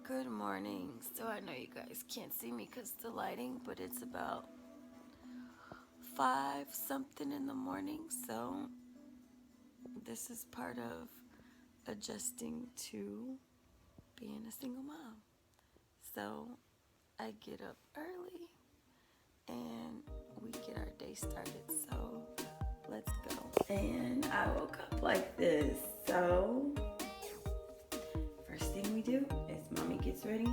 Good morning. So I know you guys can't see me because the lighting, but it's about 5 something in the morning. So this is part of adjusting to being a single mom. So I get up early and we get our day started. So let's go. And I woke up like this. So first thing we do is mommy gets ready,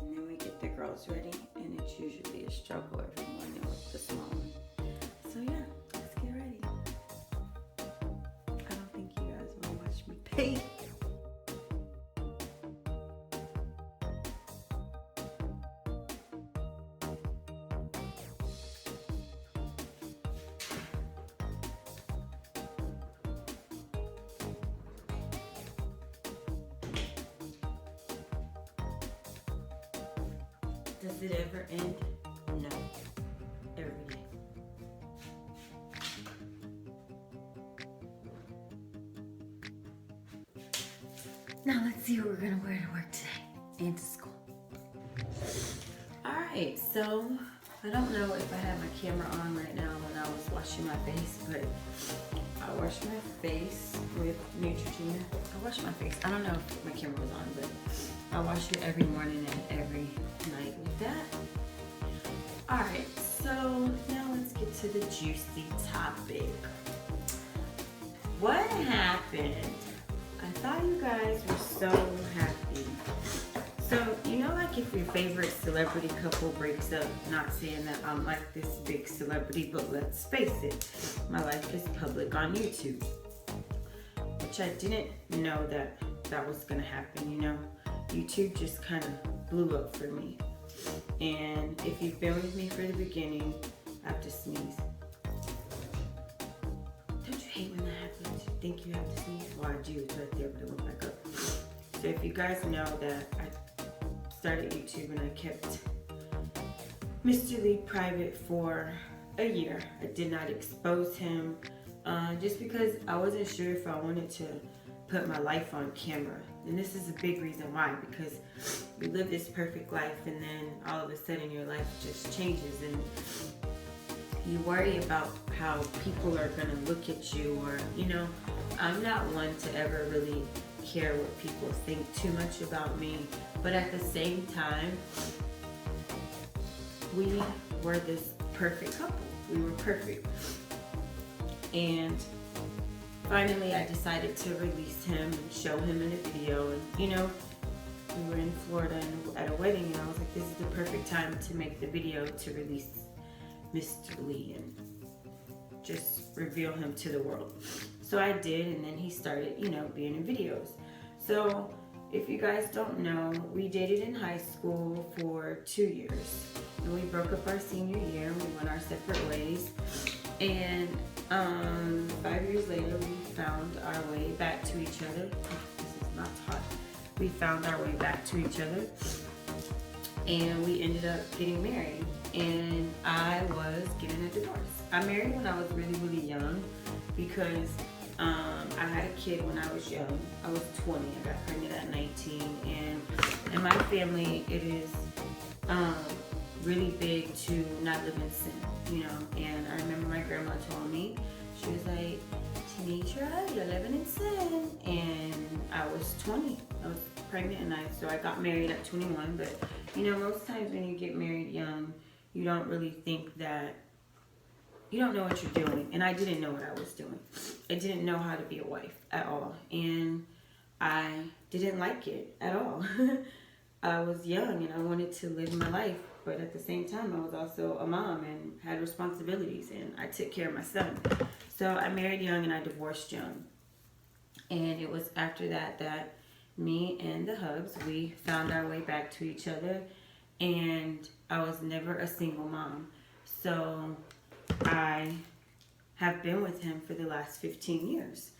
and then we get the girls ready, and it's usually a struggle every morning with the small one. So yeah, let's get ready. I don't think you guys want to watch me paint. Does it ever end? No. Every day. Now let's see what we're gonna wear to work today and to school. Alright, so I don't know if I have my camera on right now when I was washing my face, but I wash my face with Neutrogena. I wash my face. I don't know if my camera was on, but I wash it every morning and every night with that. Alright, so now let's get to the juicy topic. What happened? I thought you guys were so happy. So, you know, like if your favorite celebrity couple breaks up, not saying that I'm like this big celebrity, but let's face it, my life is public on YouTube. Which I didn't know that was gonna happen, you know. YouTube just kind of blew up for me. And if you've been with me for the beginning, I have to sneeze. Don't you hate when that happens? You think you have to sneeze? Well, I do. It's right there, but it went back up. So if you guys know that I started YouTube and I kept Mr. Lee private for a year. I did not expose him just because I wasn't sure if I wanted to put my life on camera. And this is a big reason why, because you live this perfect life and then all of a sudden your life just changes and you worry about how people are gonna look at you, or, you know, I'm not one to ever really care what people think too much about me, but at the same time, we were this perfect couple. We were perfect. And finally, I decided to release him and show him in a video. And, you know, we were in Florida at a wedding, and I was like, this is the perfect time to make the video to release Mr. Lee and just reveal him to the world. So I did, and then he started, you know, being in videos. So if you guys don't know, we dated in high school for 2 years. And we broke up our senior year, and we went our separate ways. And 5 years later, we found our way back to each other. This is not hot. We found our way back to each other, and we ended up getting married. And I was getting a divorce. I married when I was really, really young because I had a kid when I was young. I was 20. I got pregnant at 19, and in my family, it is really big to not live in sin, you know. And I remember my grandma told me, she was like, Tanisha, you're living in sin. And I was 20. I was pregnant, and so I got married at 21. But you know, most times when you get married young, you don't really think that, you don't know what you're doing. And I didn't know what I was doing. I didn't know how to be a wife at all. And I didn't like it at all. I was young and I wanted to live my life. But at the same time, I was also a mom and had responsibilities, and I took care of my son. So I married young and I divorced young. And it was after that that me and the hubs, we found our way back to each other. And I was never a single mom. So I have been with him for the last 15 years.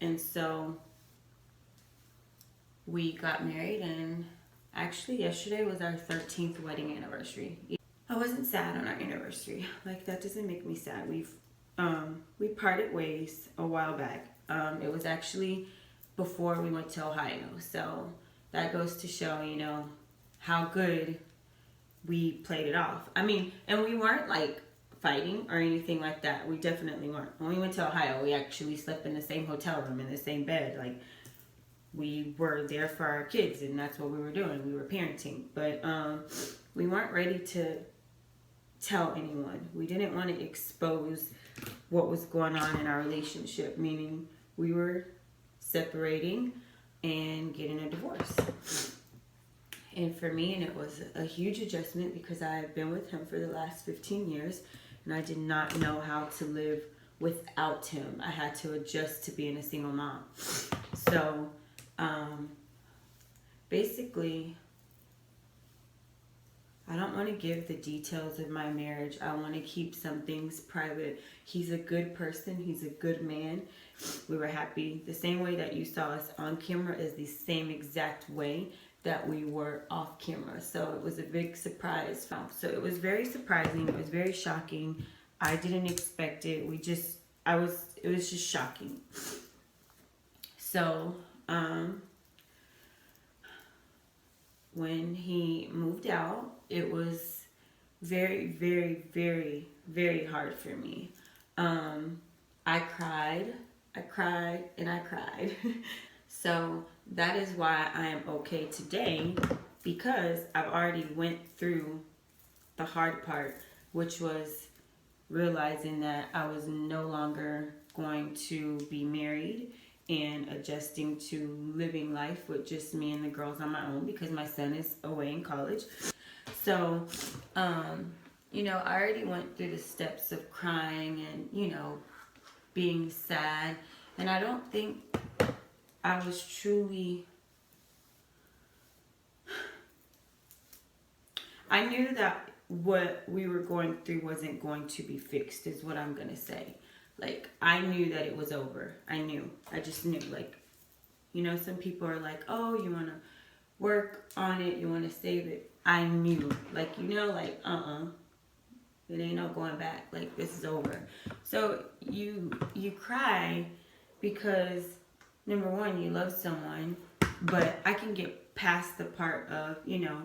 And so we got married, and actually yesterday was our 13th wedding anniversary. I wasn't sad on our anniversary. Like, that doesn't make me sad. We parted ways a while back. It was actually before we went to Ohio. So that goes to show, you know, how good we played it off. I mean, and we weren't like fighting or anything like that. We definitely weren't. When we went to Ohio, we actually slept in the same hotel room, in the same bed. Like, we were there for our kids, and that's what we were doing. We were parenting. But we weren't ready to tell anyone. We didn't want to expose what was going on in our relationship, meaning we were separating and getting a divorce. And for me, and it was a huge adjustment because I had been with him for the last 15 years, and I did not know how to live without him. I had to adjust to being a single mom. So, basically, I don't want to give the details of my marriage. I want to keep some things private. He's a good person. He's a good man. We were happy. The same way that you saw us on camera is the same exact way that we were off camera. So it was a big surprise. So it was very surprising. It was very shocking. I didn't expect it. It was just shocking. So, when he moved out, it was very, very, very, very hard for me. I cried, and I cried. So that is why I am okay today, because I've already went through the hard part, which was realizing that I was no longer going to be married and adjusting to living life with just me and the girls on my own because my son is away in college. So, you know, I already went through the steps of crying and, you know, being sad. And I don't think I was truly... I knew that what we were going through wasn't going to be fixed, is what I'm going to say. Like, I knew that it was over. I knew. I just knew. Like, you know, some people are like, oh, you want to work on it, you want to save it. I knew. Like, you know, like, it ain't no going back. Like, this is over. So, you cry because, number one, you love someone. But I can get past the part of, you know,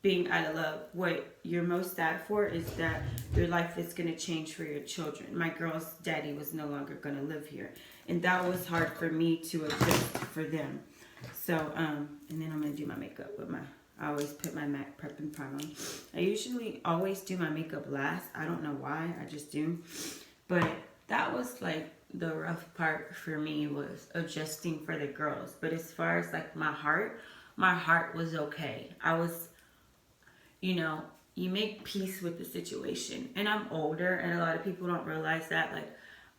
being out of love. What you're most sad for is that your life is going to change for your children. My girl's daddy was no longer going to live here. And that was hard for me to adjust for them. So, and then I'm going to do my makeup with I always put my MAC Prep and Prime on. I usually always do my makeup last. I don't know why. I just do. But that was like the rough part for me, was adjusting for the girls. But as far as like my heart was okay. I was... You know, you make peace with the situation. And I'm older, and a lot of people don't realize that. Like,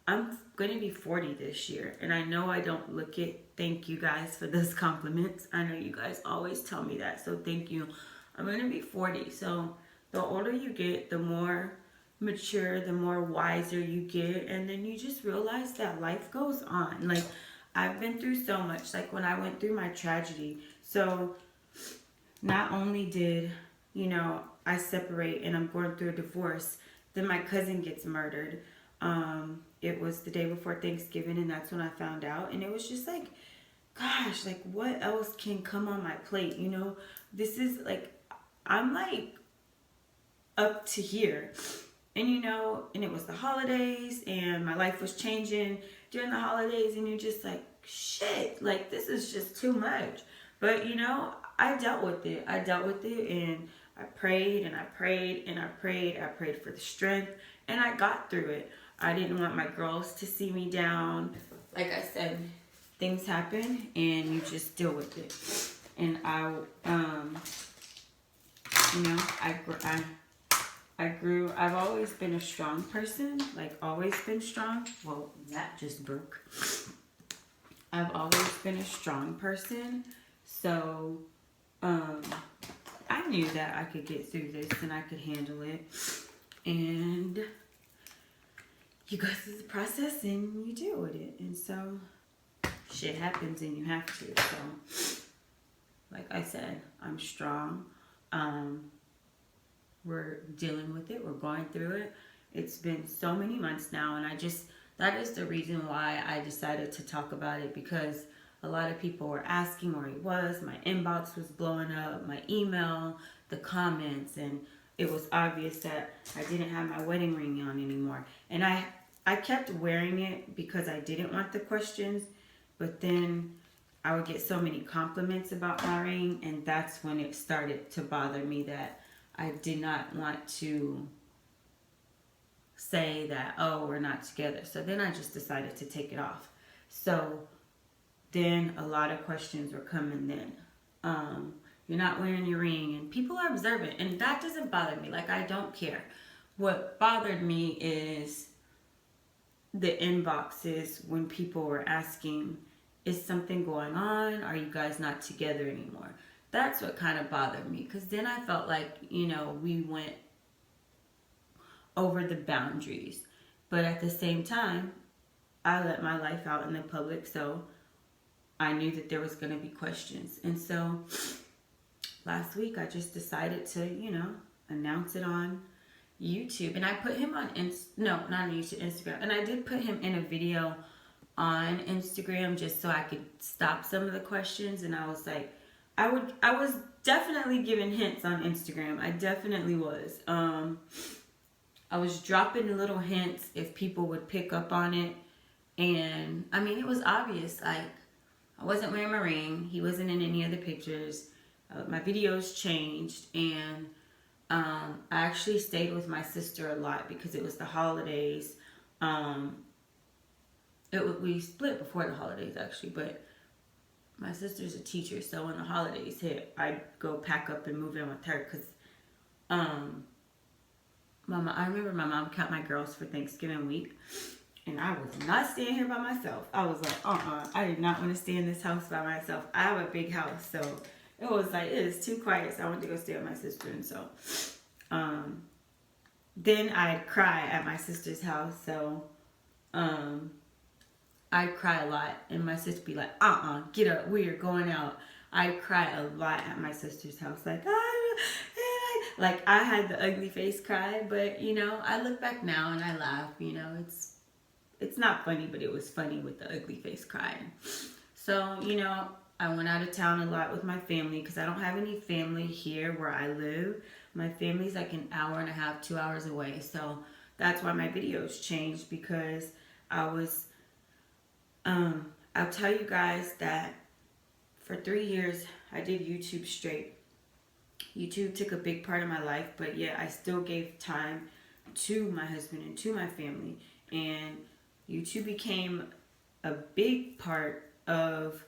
I'm going to be 40 this year. And I know I don't look it. Thank you guys for those compliments. I know you guys always tell me that. So thank you. I'm going to be 40. So the older you get, the more mature, the more wiser you get. And then you just realize that life goes on. Like, I've been through so much. Like, when I went through my tragedy. So not only did... you know, I separate and I'm going through a divorce, then my cousin gets murdered. It was the day before Thanksgiving, and that's when I found out. And it was just like, gosh, like, what else can come on my plate? You know, this is like, I'm like up to here. And, you know, and it was the holidays, and my life was changing during the holidays, and you're just like, shit, like, this is just too much. But, you know, I dealt with it. And I prayed and I prayed and I prayed. I prayed for the strength, and I got through it. I didn't want my girls to see me down. Like I said, things happen and you just deal with it. And you know, I grew. I've always been a strong person, like always been strong. Well, that just broke. I've always been a strong person. So, I knew that I could get through this and I could handle it. And you go through the process and you deal with it. And so shit happens and you have to. So, like I said, I'm strong. We're dealing with it. We're going through it. It's been so many months now, and that is the reason why I decided to talk about it, because A lot of people were asking where he was. My inbox was blowing up, my email, the comments, and it was obvious that I didn't have my wedding ring on anymore. And I kept wearing it because I didn't want the questions, but then I would get so many compliments about my ring, and that's when it started to bother me that I did not want to say that, oh, we're not together. So then I just decided to take it off. So then a lot of questions were coming then. You're not wearing your ring, and people are observant, and that doesn't bother me. Like, I don't care. What bothered me is the inboxes when people were asking, is something going on? Are you guys not together anymore? That's what kind of bothered me, because then I felt like, you know, we went over the boundaries. But at the same time, I let my life out in the public, so I knew that there was going to be questions. And so last week I just decided to, you know, announce it on YouTube. And I put him on not on YouTube, Instagram. And I did put him in a video on Instagram just so I could stop some of the questions. And I was like, I was definitely giving hints on Instagram. I definitely was. I was dropping little hints if people would pick up on it. And I mean, it was obvious. Like, I wasn't wearing my ring. He wasn't in any of the pictures. My videos changed, and I actually stayed with my sister a lot because it was the holidays. We split before the holidays, actually, but my sister's a teacher, so when the holidays hit, I'd go pack up and move in with her because I remember my mom kept my girls for Thanksgiving week, and I was not staying here by myself. I was like, I did not want to stay in this house by myself. I have a big house, so it was like, it is too quiet, so I went to go stay with my sister. And so then I'd cry at my sister's house, so I'd cry a lot, and my sister be like, get up, we are going out. I'd cry a lot at my sister's house, like, I had the ugly face cry. But you know, I look back now and I laugh. You know, it's not funny, but it was funny with the ugly face crying. So, you know, I went out of town a lot with my family because I don't have any family here where I live. My family's like an hour and a half, 2 hours away. So that's why my videos changed, because I was, I'll tell you guys that for 3 years, I did YouTube straight. YouTube took a big part of my life, but yet I still gave time to my husband and to my family. And YouTube became a big part of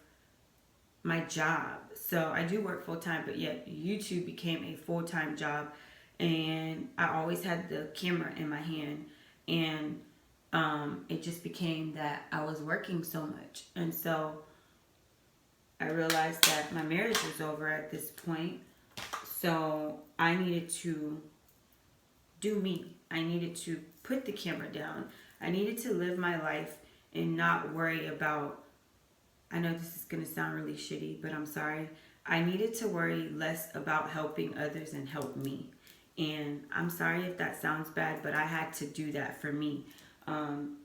my job. So I do work full time, but yet YouTube became a full-time job. And I always had the camera in my hand. And it just became that I was working so much. And so I realized that my marriage was over at this point. So I needed to do me. I needed to put the camera down. I needed to live my life and not worry about, I know this is going to sound really shitty, but I'm sorry. I needed to worry less about helping others and help me. And I'm sorry if that sounds bad, but I had to do that for me. And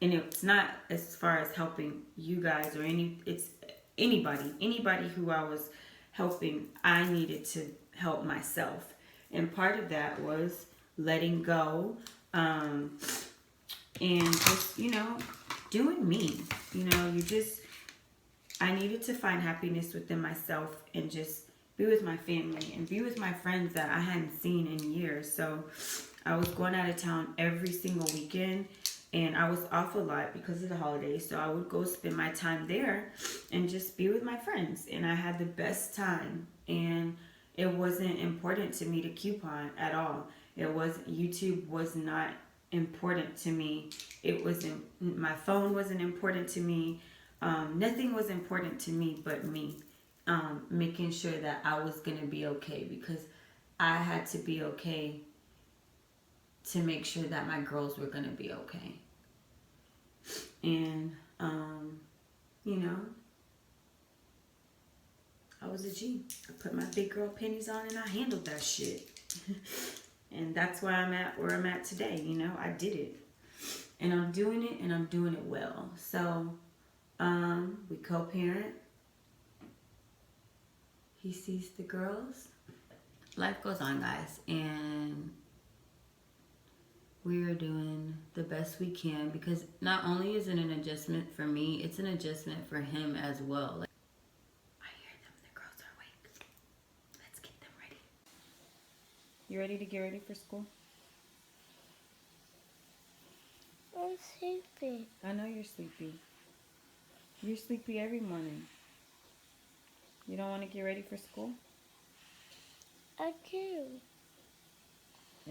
it's not as far as helping you guys or it's anybody who I was helping. I needed to help myself. And part of that was letting go, and just, you know, doing me. You know, I needed to find happiness within myself and just be with my family and be with my friends that I hadn't seen in years. So I was going out of town every single weekend, and I was off a lot because of the holidays. So I would go spend my time there and just be with my friends. And I had the best time. And it wasn't important to me to coupon at all. YouTube was not important to me. My phone wasn't important to me. Nothing was important to me but me. Making sure that I was going to be okay, because I had to be okay to make sure that my girls were going to be okay. And, you know, I was a G. I put my big girl panties on and I handled that shit. And that's why I'm at where I'm at today. You know, I did it. And I'm doing it, and I'm doing it well. So, We co-parent. He sees the girls. Life goes on, guys, and we are doing the best we can, because not only is it an adjustment for me, it's an adjustment for him as well. Like, I hear them. The girls are awake. Let's get them ready. You ready to get ready for school? I'm sleepy. I know you're sleepy. You're sleepy every morning. You don't want to get ready for school? I do.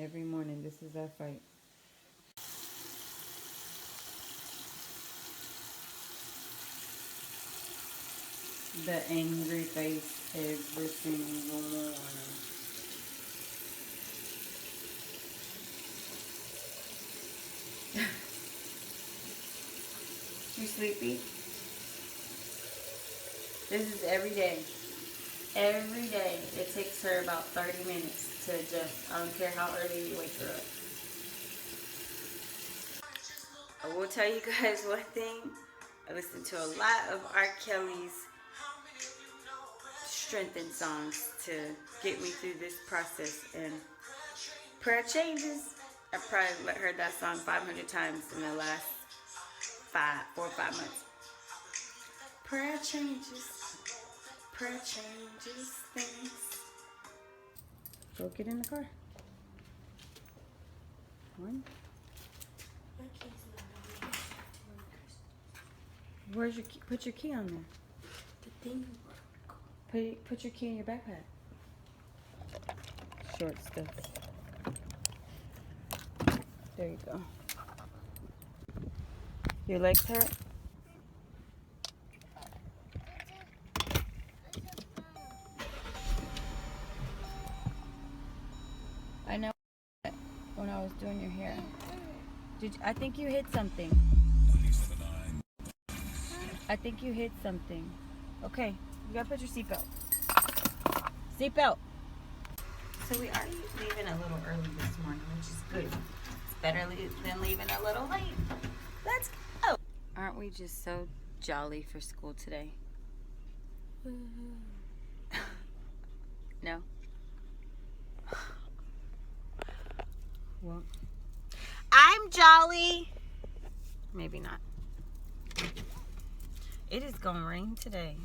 Every morning, this is our fight. The angry face every single morning. You sleepy? This is every day. Every day. It takes her about 30 minutes to adjust. I don't care how early you wake her up. I will tell you guys one thing. I listened to a lot of R. Kelly's strengthened songs to get me through this process, and prayer changes. I probably heard that song 500 times in the last 4 or 5 months. Prayer changes things. Go get in the car. One. Where's your key? Put your key on there. The thing. Put your key in your backpack. Short stuff. There you go. Your legs hurt? I know when I was doing your hair. I think you hit something. I think you hit something. Okay, you gotta put your seatbelt. Seatbelt. So we are leaving a little early this morning, which is good. It's better than leaving a little late. Let's go. Aren't we just so jolly for school today? No? Well, I'm jolly. Maybe not. It is gonna rain today.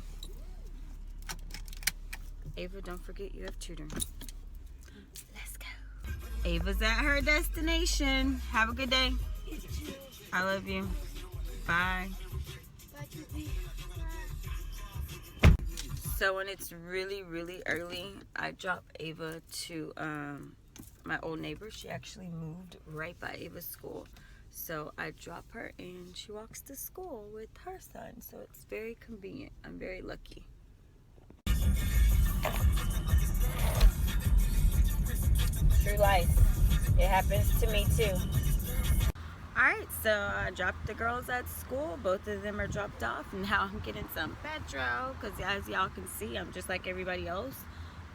Ava, don't forget you have tutoring. Let's go. Ava's at her destination. Have a good day. I love you. Bye. Bye, Toopie. So when it's really, really early, I drop Ava to my old neighbor. She actually moved right by Ava's school. So I drop her and she walks to school with her son. So it's very convenient. I'm very lucky. True life. It happens to me too. Alright, so I dropped the girls at school. Both of them are dropped off. Now I'm getting some petrol because as y'all can see, I'm just like everybody else.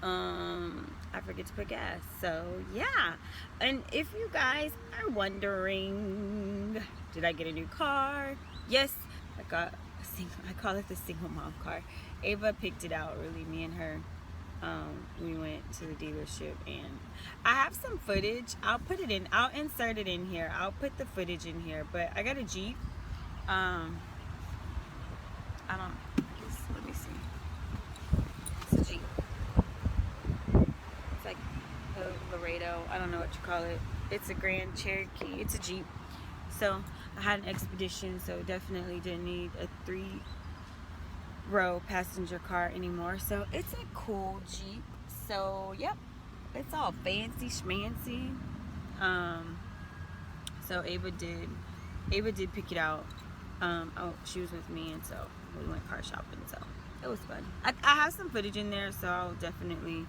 I forget to put gas. So yeah, and if you guys are wondering, did I get a new car? Yes, I got a single, I call it the single mom car. Ava picked it out. Really, me and her, we went to the dealership, and I have some footage. I'll put it in, I'll insert it in here. I'll put the footage in here. But I got a Jeep. Let me see. It's a Jeep. It's like a Laredo. I don't know what you call it. It's a Grand Cherokee. It's a Jeep. So I had an Expedition, so definitely didn't need a 3-row passenger car anymore. So it's a cool Jeep. So yep, it's all fancy schmancy. So Ava did pick it out. Oh, she was with me, and so we went car shopping. So it was fun. I have some footage in there, so I'll definitely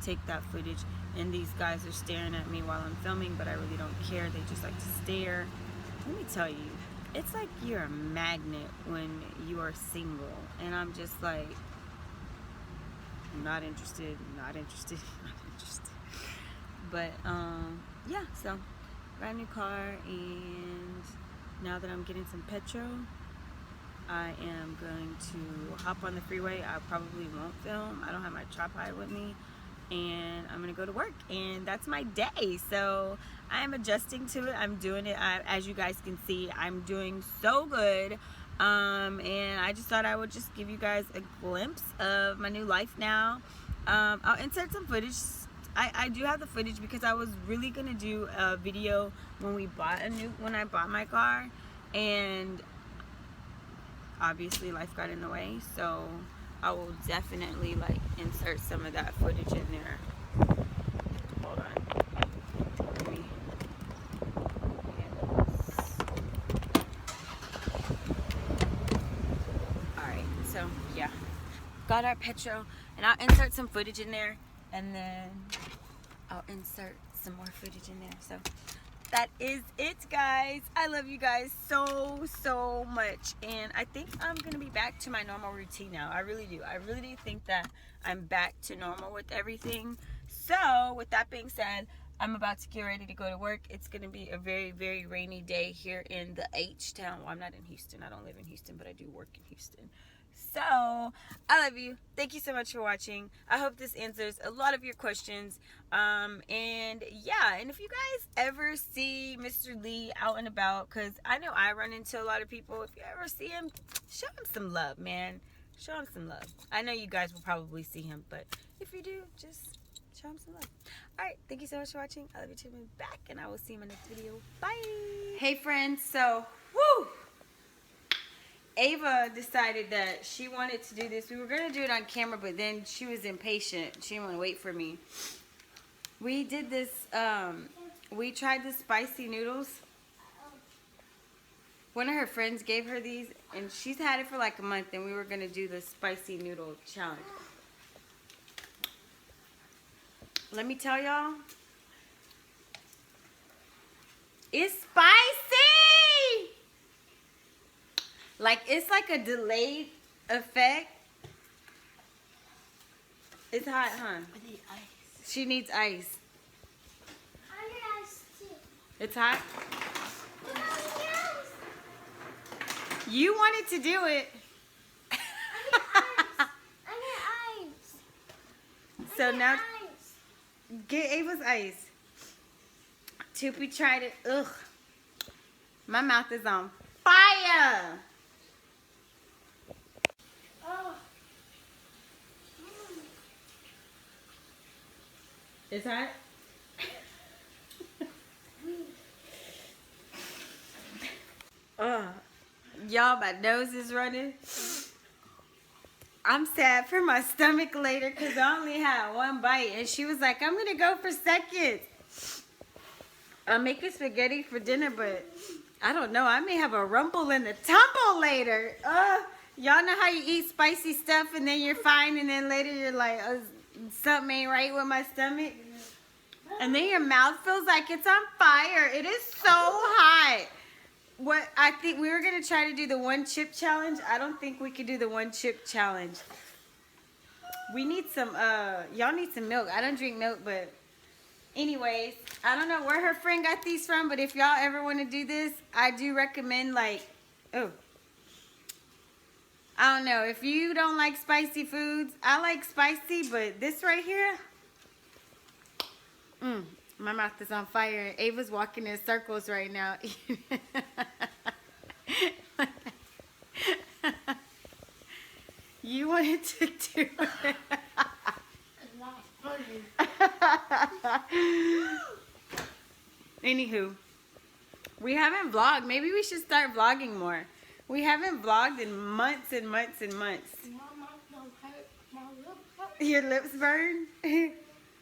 take that footage. And these guys are staring at me while I'm filming, but I really don't care. They just like to stare. Let me tell you, it's like you're a magnet when you are single, and I'm just like, not interested, not interested, not interested. But yeah, so got a new car, and now that I'm getting some petrol, I am going to hop on the freeway. I probably won't film. I don't have my tripod with me. And I'm gonna go to work, and that's my day. So I'm adjusting to it. I'm doing it. As you guys can see, I'm doing so good. And I just thought I would just give you guys a glimpse of my new life now. I'll insert some footage. I do have the footage because I was really gonna do a video when I bought my car, and obviously life got in the way. So I will definitely like insert some of that footage in there. Hold on. Let me handle this. Alright, so yeah. Got our petrol, and I'll insert some footage in there, and then I'll insert some more footage in there. So that is it, guys. I love you guys so much, and I think I'm gonna be back to my normal routine now. I really do. I really do think that I'm back to normal with everything. So with that being said, I'm about to get ready to go to work. It's gonna be a very rainy day here in the H-town. Well, I'm not in Houston. I don't live in Houston, but I do work in Houston. So I love you. Thank you so much for watching. I hope this answers a lot of your questions. And yeah, and if you guys ever see Mr. Lee out and about, because I know I run into a lot of people, if you ever see him, show him some love, man. Show him some love. I know you guys will probably see him, but if you do, just show him some love. Alright, thank you so much for watching. I love you too. I'm back, and I will see you in my next video. Bye. Hey friends, so woo! Ava decided that she wanted to do this. We were going to do it on camera, but then she was impatient. She didn't want to wait for me. We did this, we tried the spicy noodles. One of her friends gave her these, and she's had it for like a month, and we were going to do the spicy noodle challenge. Let me tell y'all, it's spicy! Like, it's like a delayed effect. It's hot, huh? I need ice. She needs ice. I need ice too. It's hot? I need ice. You wanted to do it. I need ice. So now, Ice. get Ava's ice. Toopie tried it. Ugh. My mouth is on fire. Oh. It's hot? Y'all, my nose is running. I'm sad for my stomach later because I only had one bite, and she was like, I'm going to go for seconds. I'm making spaghetti for dinner, but I don't know. I may have a rumble in the tumble later. Y'all know how you eat spicy stuff and then you're fine, and then later you're like, something ain't right with my stomach. And then your mouth feels like it's on fire. It is so hot. What I think we were gonna try to do the one chip challenge. I don't think we could do the one chip challenge. We need some y'all need some milk. I don't drink milk, but anyways, I don't know where her friend got these from, but if y'all ever want to do this, I do recommend, like, I don't know, if you don't like spicy foods, I like spicy, but this right here, my mouth is on fire. Ava's walking in circles right now. You wanted to do it. It's not funny. Anywho, we haven't vlogged. Maybe we should start vlogging more. We haven't vlogged in months and months and months. My mouth don't hurt. My lip hurt. Your lips burn?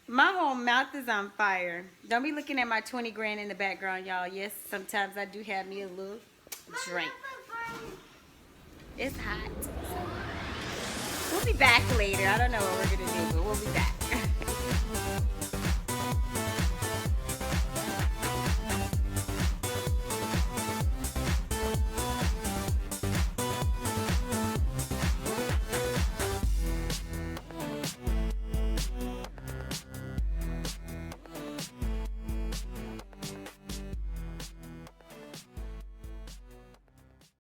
My whole mouth is on fire. Don't be looking at my 20 grand in the background, y'all. Yes, sometimes I do have me a little drink. It's hot. We'll be back later. I don't know what we're going to do, but we'll be back.